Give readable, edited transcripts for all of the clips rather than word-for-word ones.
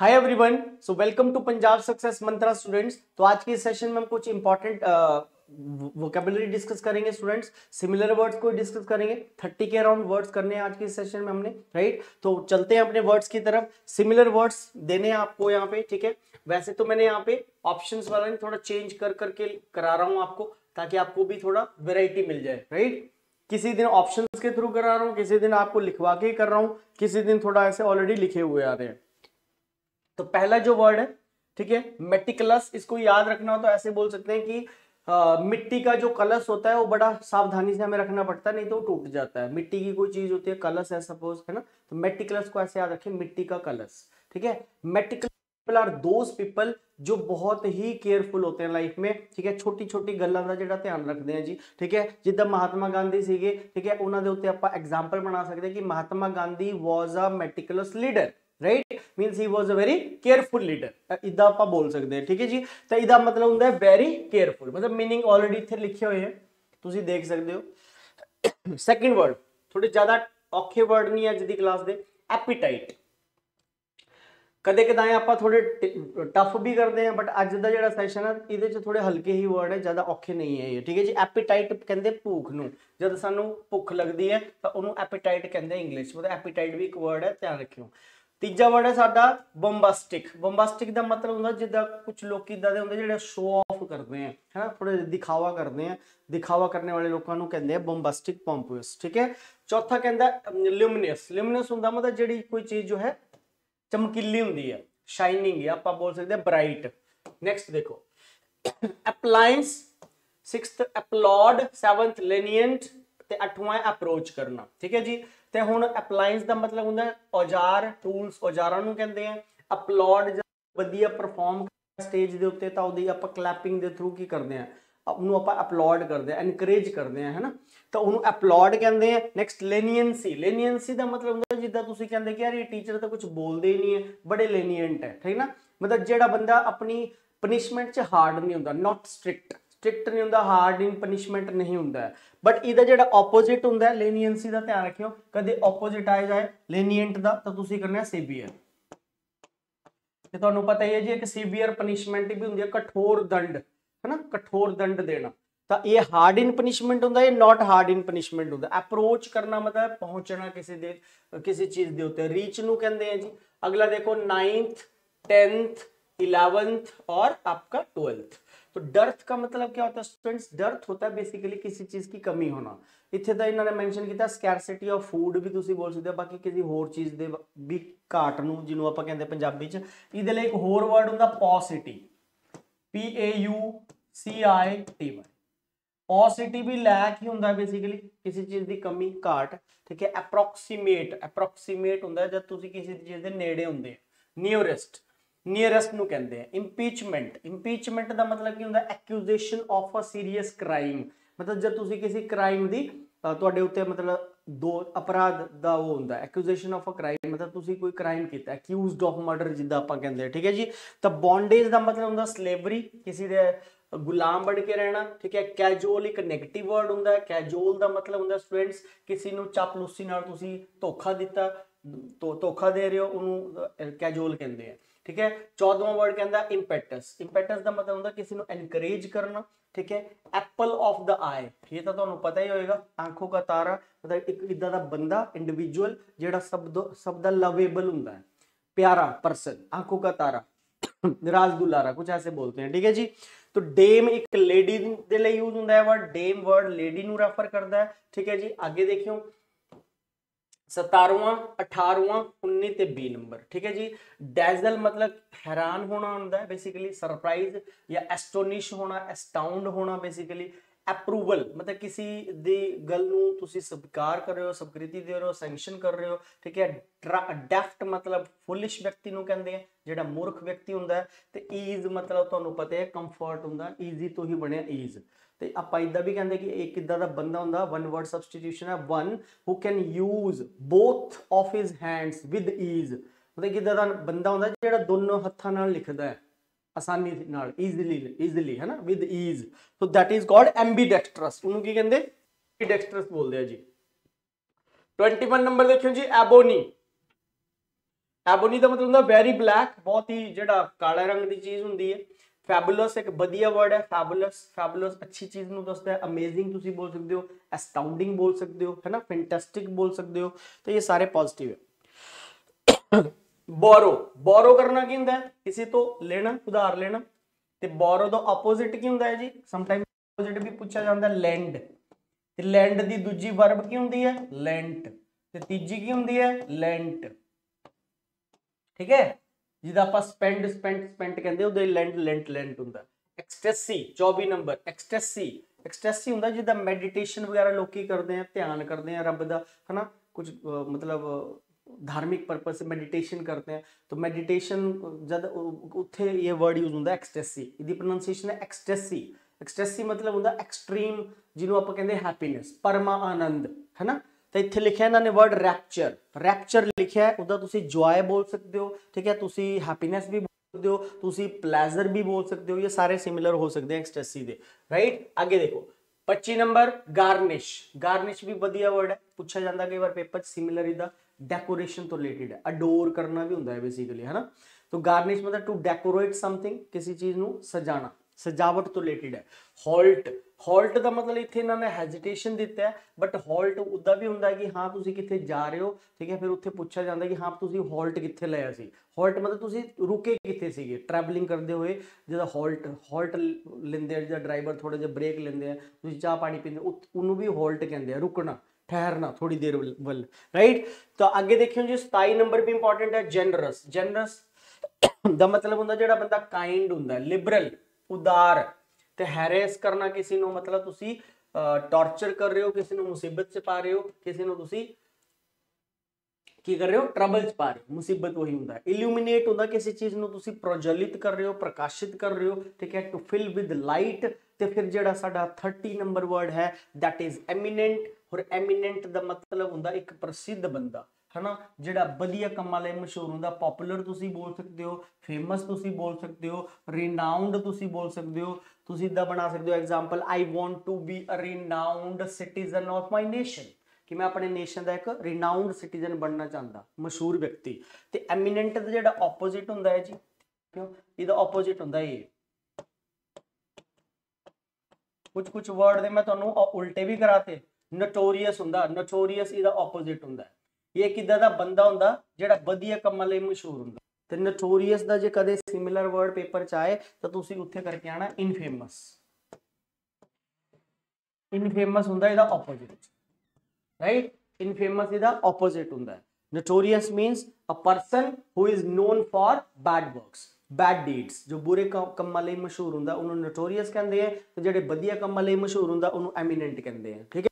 Hi everyone, so welcome to Punjab Success Mantra students. तो आज के सेशन में हम कुछ इंपॉर्टेंट वोकेबुलरी डिस्कस करेंगे स्टूडेंट्स। सिमिलर वर्ड्स को डिस्कस करेंगे। 30 के अराउंड वर्ड्स करने हैं आज के सेशन में हमने, राइट। तो चलते हैं अपने वर्ड्स की तरफ। सिमिलर वर्ड्स देने हैं आपको यहाँ पे, ठीक है। वैसे तो मैंने यहाँ पे ऑप्शंस वाला थोड़ा चेंज कर करके करा रहा हूँ आपको, ताकि आपको भी थोड़ा वेराइटी मिल जाए, राइट। किसी दिन ऑप्शंस के थ्रू करा रहा हूँ, किसी दिन आपको लिखवा के कर रहा हूँ, किसी दिन थोड़ा ऐसे ऑलरेडी लिखे हुए आ रहे हैं। तो पहला जो वर्ड है, ठीक है, मेटिकुलस। इसको याद रखना हो तो ऐसे बोल सकते हैं कि मिट्टी का जो कलश होता है वो बड़ा सावधानी से हमें रखना पड़ता है, नहीं तो टूट जाता है। मिट्टी की कोई चीज होती है, कलश है सपोज, है ना। तो मेटिकुलस को ऐसे याद रखें, मिट्टी का कलश, ठीक है। Meticulous people are those people जो बहुत ही केयरफुल होते हैं लाइफ में, ठीक है। छोटी छोटी गल्लां ਦਾ ਜਿਹੜਾ ਧਿਆਨ ਰੱਖਦੇ हैं जी, ठीक है। जिद्दां महात्मा गांधी ਸੀਗੇ, ठीक है, ਉਹਨਾਂ ਦੇ ਉੱਤੇ ਆਪਾਂ ਐਗਜ਼ਾਮਪਲ ਬਣਾ ਸਕਦੇ ਹਾਂ ਕਿ Mahatma Gandhi was a meticulous leader, right. Means he was a very careful leader, इदा आप बोल सकते हैं, ठीक है जी। तो इदा मतलब होता है वेरी केयरफुल, मतलब मीनिंग ऑलरेडी इतने लिखे हुए हैं, तुम देख सकते हो। सैकेंड वर्ड थोड़े ज्यादा औखे वर्ड नहीं है अज दी क्लास दे। एपीटाइट कदे कदाए आप थोड़े टफ भी करते हैं, बट अज का जो सैशन है ये थोड़े हल्के ही वर्ड है, ज्यादा औखे नहीं है ये, ठीक है जी। एपीटाइट कहते भूख नूं, जब सानू भुख लगती है तो उन्होंने एपीटाइट कहते इंग्लिश, मतलब एपीटाइट भी एक वर्ड है, ध्यान रखियो। तीजा वर्ड है साडा बॉम्बास्टिक। बॉम्बास्टिक का मतलब होंगे जिदा कुछ लोग इदा दे होंगे जिहड़े शो ऑफ करते हैं, है ना, थोड़े दिखावा करते हैं। दिखावा करने वाले लोगों को कहते हैं बॉम्बास्टिक, पॉम्पियस, ठीक है। चौथा कहता ल्यूमिनस। ल्यूमिनस होंगे मतलब जिहड़ी कोई चीज जो है चमकीली होंगी है, शाइनिंग, आप बोल सकते हैं ब्राइट। नेक्स्ट देखो अप्लायंस, सिक्स्थ अपलॉड, सेवंथ लेनियंट, ते अठवां अप्रोच करना, ठीक है जी। ते हुण अप्लायंस का मतलब होंगे औजार, टूल्स, औजारां नूं कहंदे आ। अपलॉड जब वधिया परफॉर्म स्टेज दे उत्ते तां उहदी आपां क्लैपिंग दे थ्रू की करदे आ, ਉਹਨੂੰ ਆਪਾਂ अपलॉड करते हैं, एनकरेज करते हैं, है ना। तो ਉਹਨੂੰ अपलॉड कहते हैं। नैक्सट लेनियंसी। लेनियंसी का मतलब होंगे जिद्दां तुसीं कहंदे कि यार ये टीचर तो कुछ बोलते ही नहीं है, बड़े लेनियंट है, ठीक है ना। मतलब जिहड़ा बंदा अपनी पनिशमेंट च हार्ड नहीं होंदा, नॉट स्ट्रिक्ट, स्ट्रिक्ट नहीं होंदा, हार्ड इन पनिशमेंट नहीं होंदा। बट इहदा जिहड़ा ऑपोजिट होंदा है लेनियंसी का, ध्यान रखियो कदे ऑपोजिट आ जाए लेनियंट का तो तुसीं करना सीवियर। ते तुहानूं पता ही है जी एक सीवियर पनिशमेंट भी होंदी है, कठोर दंड, है ना, कठोर दंड देना। तो ये हार्ड इन पनिशमेंट होंदा है, नॉट हार्ड इन पनिशमेंट होंदा। अप्रोच करना मतलब पहुंचना किसी चीज के उत्ते, रीच नूं कहंदे हैं जी। अगला देखो 9th 10th 11th और आपका 12th। तो डर्थ का मतलब क्या होता है स्टूडेंट्स? डर्थ होता है बेसिकली किसी चीज की कमी होना। इत्थे तो इन्होंने मैंशन किया स्कैरसिटी ऑफ फूड भी तुसीं बोल सकते हो, बाकी किसी होर चीज दे भी घाट नूं जिन्हों आपां कहंदे पंजाबी च। इहदे लई एक होर वर्ड हुंदा पॉसिटी, PAUCITY। पॉसिटी भी लैक ही होंदा बेसिकली किसी चीज की कमी घाट, ठीक है। अप्रोक्सीमेट, अप्रोक्सीमेट होंदा जब तुसीं किसी चीज के नेड़े होंदे। नियरेस्ट, नियरेस्ट नूं कहंदे हैं। इंपीचमेंट, इंपीचमेंट का मतलब की होंदा accusation of a serious crime, मतलब जब तुसीं किसी क्राइम दी तुहाडे उत्ते मतलब दो अपराध दा वो होंदा एक्यूजेशन ऑफ अ क्राइम, मतलब तुसीं कोई क्राइम कीता, एक्यूज्ड ऑफ मर्डर जिद्दां आपां कहंदे हैं, ठीक है जी। तो बॉन्डेज का मतलब होंदा स्लेवरी, किसी दे गुलाम बन के रहना, ठीक है। कैजुअल एक नेगेटिव वर्ड होंदा है। कैजुअल का मतलब होंदा स्टूडेंट्स किसी नूं चापलूसी नाल तुसीं धोखा दिता, तो धोखा दे रहे हो, उन्होंने कैजुअल कहते हैं, ठीक है। 14वां वर्ड कहता इंपेटस। इंपेटस का मतलब होंदा किसी नूं एनकरेज करना, ठीक है। एप्पल ऑफ द आई, ये तो तुहानूं पता ही होएगा, आंखों का तारा, मतलब एक इदा दा बंदा इंडिविजुअल जिहड़ा सब दा लवेबल हुंदा है, प्यारा पर्सन, आंखों का तारा, राज दुलारा, कुछ ऐसे बोलते हैं, ठीक है जी। तो डेम एक लेडी दे लई यूज होंदा है वर्ड, डेम वर्ड लेडी नूं रेफर करता है, ठीक है जी। आगे देखियो 17वां 18वां 19 ते 20 नंबर, ठीक है जी। डैजल मतलब हैरान होना होंदा है बेसिकली, सरप्राइज या एस्टोनिश होना, एस्टाउंड होना बेसिकली। अप्रूवल मतलब किसी दी गल नूं तुसीं स्वीकार कर रहे हो, स्वीकृति दे रहे हो, सैंक्शन कर रहे हो, ठीक है। डेफ्ट मतलब फुलिश व्यक्ति नूं कहंदे हैं, जिहड़ा मूर्ख व्यक्ति हुंदा है। ते ईज मतलब तुहानूं पता है कंफर्ट हुंदा, ईजी तो ही बने ईज। ते आपां इदां भी कहंदे कि एक इदां दा बंदा हुंदा, वन वर्ड सब्सटीट्यूशन है, one who can use both of his hands with ease, मतलब कि इदां दा बंदा हुंदा जिहड़ा दोनों हत्थां नाल लिखदा है आसानी नाल, इजीली, है ना, विद ईज। तो दैट इज कॉल्ड एम्बीडेक्स्ट्रस, उन्होंने की कहंदे एम्बीडेक्स्ट्रस बोलते हैं जी। 21 नंबर देखियो जी एबोनी। ਐਬੋਨੀ ਦਾ ਮਤਲਬ ਹੁੰਦਾ ਵੈਰੀ ਬਲੈਕ, ਬਹੁਤ ਹੀ ਜਿਹੜਾ ਕਾਲੇ ਰੰਗ ਦੀ ਚੀਜ਼ ਹੁੰਦੀ ਹੈ। ਫੈਬੂਲਸ ਇੱਕ ਵਧੀਆ ਵਰਡ ਹੈ, ਫੈਬੂਲਸ, ਫੈਬੂਲਸ ਅੱਛੀ ਚੀਜ਼ ਨੂੰ ਦੱਸਦਾ ਹੈ। ਅਮੇਜ਼ਿੰਗ ਤੁਸੀਂ ਬੋਲ ਸਕਦੇ ਹੋ, ਐਸਟਾਊਂਡਿੰਗ ਬੋਲ ਸਕਦੇ ਹੋ, ਹੈ ਨਾ, ਫੈਂਟੈਸਟਿਕ ਬੋਲ ਸਕਦੇ ਹੋ, तो ये सारे पॉजिटिव है। बोरो, बोरो करना की ਹੁੰਦਾ ਹੈ, ਕਿਸੇ ਤੋਂ ਲੈਣਾ, ਉਧਾਰ ਲੈਣਾ। ਤੇ बोरो ਦਾ ਆਪੋਜ਼ਿਟ ਕੀ ਹੁੰਦਾ ਹੈ ਜੀ, ਸਮਟਾਈਮ ਆਪੋਜ਼ਿਟ ਵੀ ਪੁੱਛਿਆ ਜਾਂਦਾ ਹੈ, ਲੈਂਡ। ਤੇ ਲੈਂਡ ਦੀ ਦੂਜੀ ਵਰਬ ਕੀ ਹੁੰਦੀ ਹੈ, ਲੈਂਟ। ਤੇ ਤੀਜੀ ਕੀ ਹੁੰਦੀ ਹੈ, ਲੈਂਟ। ਠੀਕ ਹੈ, ਜਿਹਦਾ ਆਪਾਂ ਸਪੈਂਡ, ਸਪੈਂਟ ਕਹਿੰਦੇ, ਉਹਦੇ ਲੈਂਡ, ਲੈਂਟ ਹੁੰਦਾ। ਐਕਸਟੈਸੀ 24 ਨੰਬਰ, ਐਕਸਟੈਸੀ ਹੁੰਦਾ ਜਿਹਦਾ ਮੈਡੀਟੇਸ਼ਨ ਵਗੈਰਾ ਲੋਕੀ ਕਰਦੇ ਆ, ਧਿਆਨ ਕਰਦੇ ਆ ਰੱਬ ਦਾ, ਹਨਾ, कुछ मतलब धार्मिक पर्पज से मेडिटेशन करते हैं, तो मेडिटेशन जब उत्थे ये वर्ड यूज होता है एक्सटेसी, इसकी प्रोनाउंसिएशन है एक्सटेसी। एक्सटेसी मतलब होता एक्सट्रीम, जिन्होंने आप कहते हैं हैप्पीनेस, परमा आनंद, है ना। तो इत्थे लिखा इन्होंने वर्ड रैप्चर, रैप्चर लिखा है, उदा तुसी जॉय बोल सकते हो, ठीक है, तुसी हैप्पीनेस भी बोल सकते हो, तुसी प्लेजर भी बोल सकते हो, ये सारे सिमिलर हो सकते हैं एक्सटेसी दे, राइट। आगे देखो 25 नंबर गार्निश, गार्निश भी बढ़िया वर्ड है, पूछा जाता कई बार पेपर सिमिलर इदा, डेकोरेशन तो रिलेटेड है, अडोर करना भी होता है बेसिकली, है ना। तो गार्निश मतलब टू डेकोरेट समथिंग, किसी चीज ਨੂੰ सजाना, सजावट तो रिलेटेड है। हॉल्ट, हॉल्ट का मतलब इत्थे इन्होंने हेजिटेशन दिता है, बट हॉल्ट उदा भी होंगे कि हाँ तुसी किथे जा रहे हो, ठीक है, फिर उत्थे पूछा जाता है कि हाँ तुसी हॉल्ट किथे लिया सी। हॉल्ट मतलब तुसी रुके किथे सीगे, ट्रैवलिंग करते हुए जो हॉल्ट, हॉल्ट लेंदे हैं, जो ड्राइवर थोड़ा जिहा ब्रेक लेंदे हैं, तुसी चाह पानी पींदे, उन्होंने भी हॉल्ट कहते हैं, रुकना, ठहरना थोड़ी देर वाल, राइट। तो आगे देखियो जी 27 नंबर भी इंपॉर्टेंट है, जेनरस। जेनरस दा मतलब होंदा जेड़ा बंदा काइंड होंदा, लिबरल, उदार। ते हैरेस करना किसी नु मतलब तुसी टॉर्चर कर रहे हो, किसी नु मुसीबत च पा रहे हो, किसी नु तुसी की कर रहे हो, ट्रबल च पा रहे हो, मुसीबत वही होंदा है। इल्यूमिनेट होंदा किसी चीज नु तुसी प्रज्वलित कर रहे हो, प्रकाशित कर रहे हो, ठीक है, टू फिल विद लाइट। ते फिर जेड़ा साडा 30 नंबर वर्ड है दैट इज एमिनेंट, और एमिनेंट दा मतलब होंदा एक प्रसिद्ध बंदा, है ना, जेड़ा वधिया कम्मां लई मशहूर होंदा। पॉपुलर तुसी बोल सकते हो, फेमस तुसी बोल सकते हो, रिनाउंड तुसी बोल सकते हो। तुसी इदा बना सकते हो example, I want to be a renowned citizen of my nation, कि मैं अपने नेशन का एक रिनाउंड सिटीजन बनना चाहता, मशहूर व्यक्ति। ते एमिनेंट दा जेड़ा ऑपोजिट होंदा है जी, क्यों इहदा ऑपोजिट होंदा है, कुछ वर्ड दे मैं तुहानू उल्टे भी कराते। नोटोरियस होंदा, नोटोरियस इहदा ऑपोजिट होंदा है। ये किदा दा बंदा होंदा जेड़ा वधिया कम्मां लई मशहूर होंदा। ते नोटोरियस दा जे कदे सिमिलर वर्ड पेपर च आए तो तुसी उत्थे करके आना इनफेमस। इनफेमस होंदा इहदा ऑपोजिट, राइट। इनफेमस इहदा ऑपोजिट होंदा है। Notorious means a person who is known for bad works, bad deeds. जो बुरे कम्मां लई मशहूर होंदा उन्होंने नोटोरियस कहते हैं, तो जेडे वधिया कम्मां लई मशहूर होंदा उन्होंने एमिनेंट कहते हैं, ठीक है।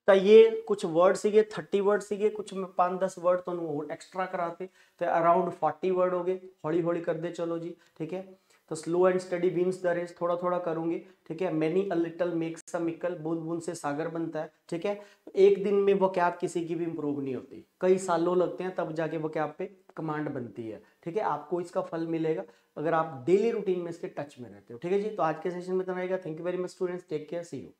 तो ये कुछ वर्ड सीगे, 30 वर्ड सीगे, कुछ मैं 5-10 वर्ड तुहानू होर एक्स्ट्रा कराते, तो अराउंड 40 वर्ड हो गए। हौली हौली करते चलो जी, ठीक है। तो slow and steady wins the race, थोड़ा थोड़ा करूंगी, ठीक है। Many a little makes a mickle, बूंद बूंद से सागर बनता है, ठीक है। एक दिन में वोकैब किसी की भी इंप्रूव नहीं होती, कई सालों लगते हैं तब जाके वोकैब पे कमांड बनती है, ठीक है। आपको इसका फल मिलेगा अगर आप डेली रूटीन में इसके टच में रहते हो, ठीक है जी। तो आज के सेशन में इतना रहेगा। Thank you very much students, take care, see you.